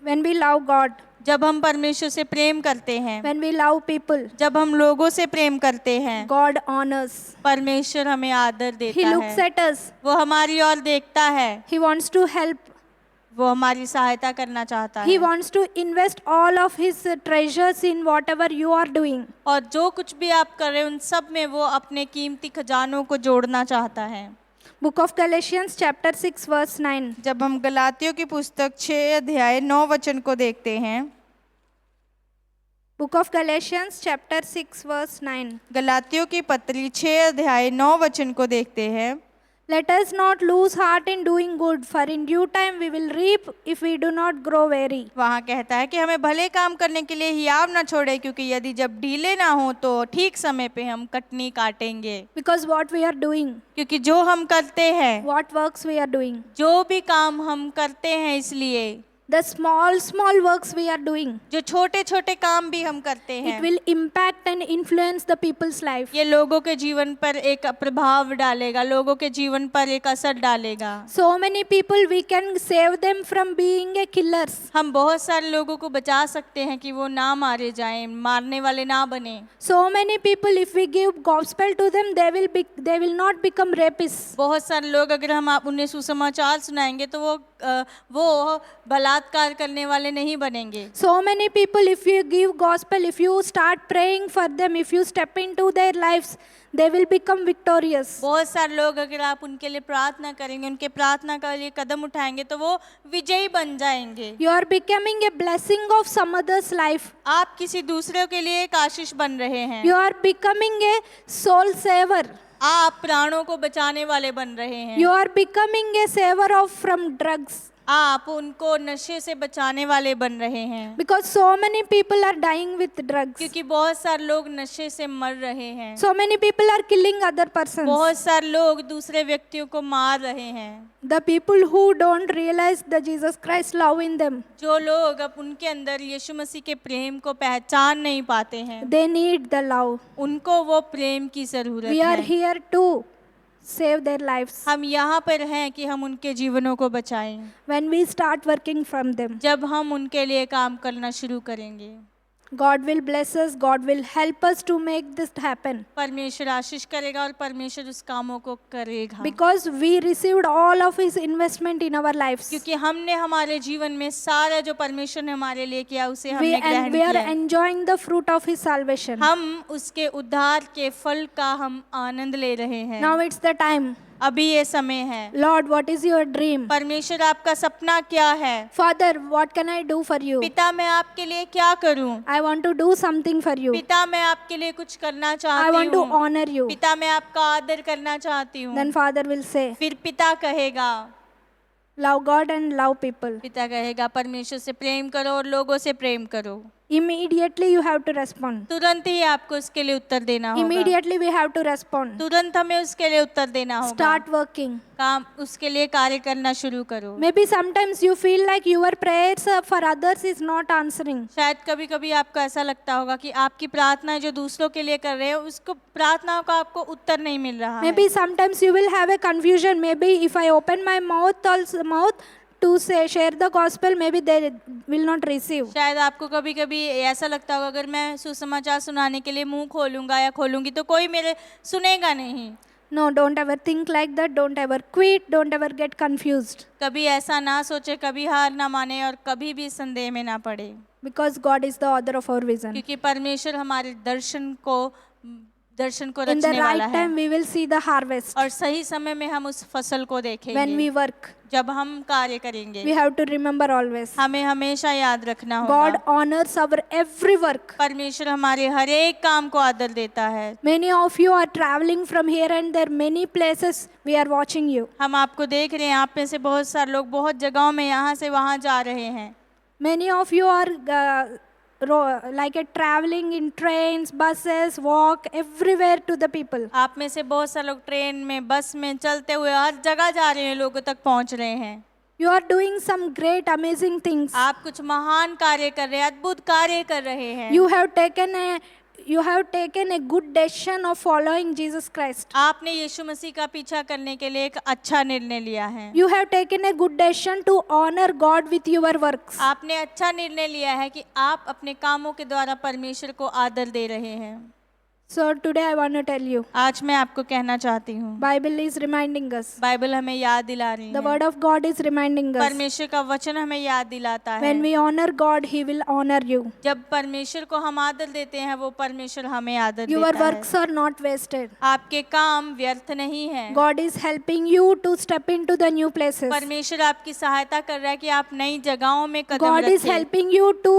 When we love God, जब हम परमेश्वर से प्रेम करते हैं, when we love people, जब हम लोगों से प्रेम करते हैं, God honors. परमेश्वर हमें आदर He देता looks है। at us. वो हमारी ओर देखता है, He wants to help. वो हमारी सहायता करना चाहता He है wants to invest all of his treasures in whatever you are doing. और जो कुछ भी आप कर रहे हैं उन सब में वो अपने कीमती खजानों को जोड़ना चाहता है। Book of Galatians chapter 6 verse 9. जब हम गलातियों की पुस्तक 6 अध्याय 9 वचन को देखते हैं, Book of Galatians chapter 6 verse 9. गलातियों की पत्री 6 अध्याय 9 वचन को देखते हैं, Let us not lose heart in doing good, for in due time we will reap if we do not grow weary. वहाँ कहता है कि हमें भले काम करने के लिए हियाव न छोड़े, क्योंकि यदि जब ढीले ना हो तो ठीक समय पे हम कटनी काटेंगे। Because what we are doing, क्योंकि जो हम करते हैं, what works we are doing, जो भी काम हम करते हैं, इसलिए the small works we are doing, जो छोटे छोटे काम भी हम करते it हैं, will impact and influence the people's life. ये लोगों के जीवन पर एक प्रभाव डालेगा, लोगों के जीवन पर एक असर डालेगा। So many people, we can save them from being a killers. हम बहुत सारे लोगों को बचा सकते हैं कि वो ना मारे जाएं, मारने वाले ना बने। So many people, if we give gospel to them, they will not become rapists. बहुत सारे लोग अगर हम आप उन्हें सुसमाचार सुनाएंगे तो वो बलात्कार करने वाले नहीं बनेंगे। So many people, if you give gospel, if you start praying for them, if you step into their lives, they will become victorious. बहुत सारे लोग अगर आप उनके लिए प्रार्थना करेंगे, उनके प्रार्थना के लिए कदम उठाएंगे तो वो विजयी बन जाएंगे। You are becoming a blessing of some other's life. आप किसी दूसरे के लिए एक आशीष बन रहे हैं। You are becoming a soul saver. आप प्राणों को बचाने वाले बन रहे हैं। You are becoming a saver of from drugs. आप उनको नशे से बचाने वाले बन रहे हैं। Because so many people are dying with drugs. क्योंकि बहुत सारे लोग नशे से मर रहे हैं। So many people are killing other persons. बहुत सारे लोग दूसरे व्यक्तियों को मार रहे हैं। The people who don't realize the Jesus Christ love in them, जो लोग अब उनके अंदर यीशु मसीह के प्रेम को पहचान नहीं पाते हैं, they need the love. उनको वो प्रेम की जरूरत We are है। here to save their lives. हम यहाँ पर हैं कि हम उनके जीवनों को बचाएं। When we start working from them, जब हम उनके लिए काम करना शुरू करेंगे, God will bless us. God will help us to make this happen. परमेश्वर आशीष करेगा और परमेश्वर उस कामों को करेगा। Because we received all of His investment in our lives. क्योंकि हमने हमारे जीवन में सारा जो परमेश्वर ने हमारे लिए किया उसे We हमने ग्रहण are किया। enjoying the fruit of His salvation. हम उसके उद्धार के फल का हम आनंद ले रहे हैं। Now it's the time. अभी ये समय है। Lord, what is your dream? परमेश्वर आपका सपना क्या है? Father, what can I do for you? पिता मैं आपके लिए क्या करूं? I want to do something for you. पिता मैं आपके लिए कुछ करना I चाहती want to हूँ। honor you. पिता मैं आपका आदर करना चाहती हूँ। Then Father will say, फिर पिता कहेगा, love God and love people. पिता कहेगा परमेश्वर से प्रेम करो और लोगों से प्रेम करो। Immediately you have to respond. तुरंत ही आपको उसके लिए उत्तर देना होगा। Immediately we have to respond. तुरंत हमें उसके लिए उत्तर देना होगा। Start working. काम उसके लिए कार्य करना शुरू करो। Maybe sometimes you feel like your prayers for others is not answering. शायद कभी कभी आपको ऐसा लगता होगा कि आपकी प्रार्थना जो दूसरों के लिए कर रहे हैं उसको प्रार्थनाओं का आपको उत्तर नहीं मिल रहा है। Maybe sometimes you will have a confusion. Maybe if I open my mouth to say share the gospel, maybe they will not receive. शायद आपको कभी कभी ऐसा लगता होगा अगर मैं सुसमाचार सुनाने के लिए मुंह खोलूंगा या खोलूंगी तो कोई मेरे सुनेगा नहीं। No, don't ever think like that. Don't ever quit. Don't ever get confused. कभी ऐसा ना सोचे, कभी हार ना माने और कभी भी संदेह में ना पड़े। Because God is the author of our vision. क्योंकि परमेश्वर हमारे दर्शन को In the रचने वाला right है time, we will see the harvest. और सही समय में हम उस फसल को When देखेंगे। we work, जब हम कार्य करेंगे we have to remember always. हमें हमेशा याद रखना God होगा honors our every work. परमेश्वर हमारे हर एक काम को आदर देता है। Many of you are traveling from here and there, many places. We are watching you. हम आपको देख रहे हैं, आप में से बहुत सारे लोग बहुत जगहों में यहाँ से वहाँ जा रहे हैं। Many of you are like a traveling in trains, buses, walk everywhere to the people. आप में से बहुत सारे लोग ट्रेन में, बस में चलते हुए हर जगह जा रहे हैं, लोगों तक पहुँच रहे हैं। You are doing some great, amazing things. आप कुछ महान कार्य कर रहे हैं, अद्भुत कार्य कर रहे हैं। You have taken a good decision of following Jesus Christ. आपने यीशु मसीह का पीछा करने के लिए एक अच्छा निर्णय लिया है। You have taken a good decision to honor God with your works. आपने अच्छा निर्णय लिया है कि आप अपने कामों के द्वारा परमेश्वर को आदर दे रहे हैं। So today I want to tell you, आज मैं आपको कहना चाहती हूँ, Bible is reminding us. Bible हमें याद दिला रही The है, word of God is reminding us. परमेश्वर का वचन हमें याद दिलाता है। When we honor God, He will honor you. जब परमेश्वर को हम आदर देते हैं, वो परमेश्वर हमें आदर Your देता है। works are not wasted. आपके काम व्यर्थ नहीं है। God is helping you to step into the new places. परमेश्वर आपकी सहायता कर रहा है कि आप नई जगहों में कदम God is रखें। helping you to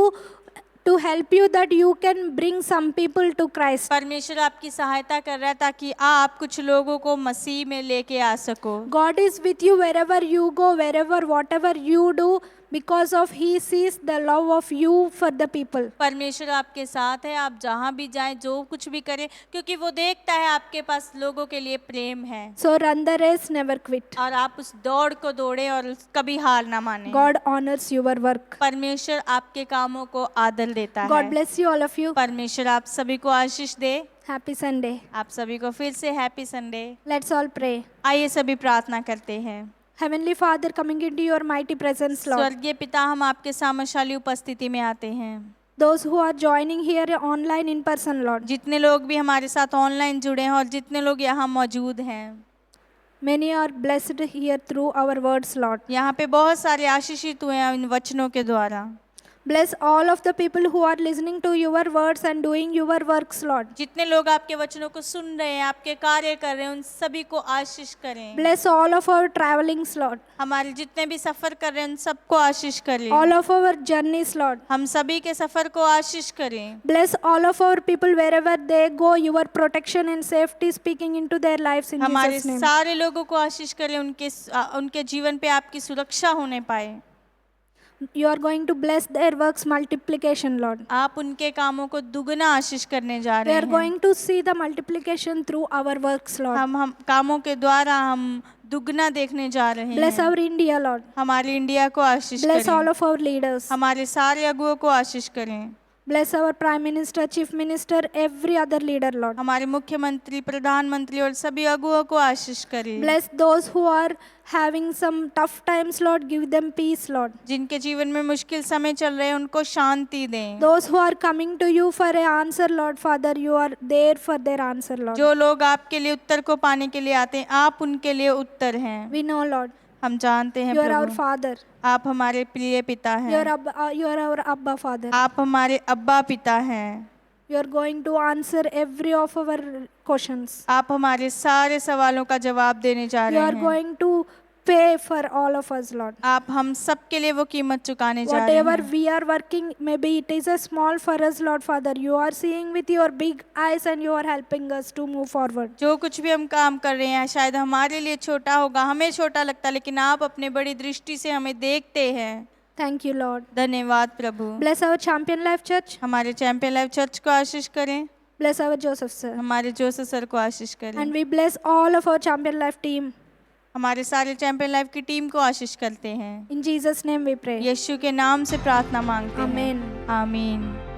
help you that you can bring some people to Christ. परमेश्वर आपकी सहायता कर रहा है ताकि आप कुछ लोगों को मसीह में लेके आ सको। God is with you wherever you go, wherever, whatever you do, because of He sees the love of you for the people. परमेश्वर आपके साथ है, आप जहाँ भी जाएं, जो कुछ भी करें, क्योंकि वो देखता है आपके पास लोगों के लिए प्रेम है। So run the race, never quit. और आप उस दौड़ को दौड़े और कभी हार ना माने। God honors your work. परमेश्वर आपके कामों को आदर देता God है। bless you, all of you. परमेश्वर आप सभी को आशीष दे। Happy Sunday. आप सभी को फिर से happy Sunday. Let's all pray. आइए सभी प्रार्थना करते हैं। Heavenly Father, coming into your mighty presence, Lord. स्वर्गीय पिता, हम आपके सामर्थशाली उपस्थिति में आते हैं। Those who are joining here online in person, Lord. जितने लोग भी हमारे साथ ऑनलाइन जुड़े हैं और जितने लोग यहाँ मौजूद हैं, Many are blessed here through our words, Lord. यहाँ पे बहुत सारे आशीषित हुए हैं इन वचनों के द्वारा। Bless all of the people who are listening to your words and doing your works, Lord. जितने लोग आपके वचनों को सुन रहे हैं, आपके कार्य कर रहे हैं, उन सभी को आशीष करें। Bless all of our travelings, Lord. हमारे जितने भी सफर कर रहे हैं, उन सबको आशीष करें। All of our journeys, Lord. हम सभी के सफर को आशीष करें। Bless all of our people wherever they go, your protection and safety speaking into their lives in हमारे Jesus' name. सारे लोगों को आशीष करें, उनके जीवन पे आपकी सुरक्षा होने पाए। You are going to bless their works multiplication, Lord. आप उनके कामों को दुगना आशीष करने जा We रहे are हैं। going to see the multiplication through our works, Lord. हम कामों के द्वारा हम दुगना देखने जा रहे Bless हैं। our India, Lord. हमारी इंडिया को आशीष Bless all करें। of our leaders. हमारे सारे अगुओं को आशीष करें। Bless our Prime Minister, Chief Minister, every other leader, Lord. हमारे मुख्यमंत्री, प्रधानमंत्री और सभी अगुओं को आशीष करें। Bless those who are having some tough times, Lord. Give them peace, Lord. जिनके जीवन में मुश्किल समय चल रहे हैं, उनको शांति दें। Those who are coming to you for an answer, Lord Father, you are there for their answer, Lord. जो लोग आपके लिए उत्तर को पाने के लिए आते हैं, आप उनके लिए उत्तर हैं। We know, Lord, हम जानते हैं you are our Prabhu, Father. आप हमारे प्रिय पिता You are, हैं। you are our Abba Father. आप हमारे अब्बा पिता हैं। You are going to answer every of our questions. आप हमारे सारे सवालों का जवाब देने जा You रहे are हैं। going to pay for all of us, Lord. आप हम सब के लिए वो कीमत चुकाने जा रहे Whatever हैं। we are working, maybe it is a small for us, Lord Father. You are seeing with your big eyes and you are helping us to move forward. जो कुछ भी हम काम कर रहे हैं शायद हमारे लिए छोटा होगा, हमें छोटा लगता है, लेकिन आप अपने बड़ी दृष्टि से हमें देखते हैं। Thank you, Lord. धन्यवाद प्रभु। Bless our Champion Life Church. हमारे चैंपियन लाइफ चर्च को आशीष करें। Bless our Joseph sir. हमारे जोसेफ सर को आशीष करें। And we bless all of our Champion Life team. हमारे सारे चैंपियन लाइफ की टीम को आशीष करते हैं। In Jesus' name we pray. यीशु के नाम से प्रार्थना मांगते हैं। Amen. आमीन।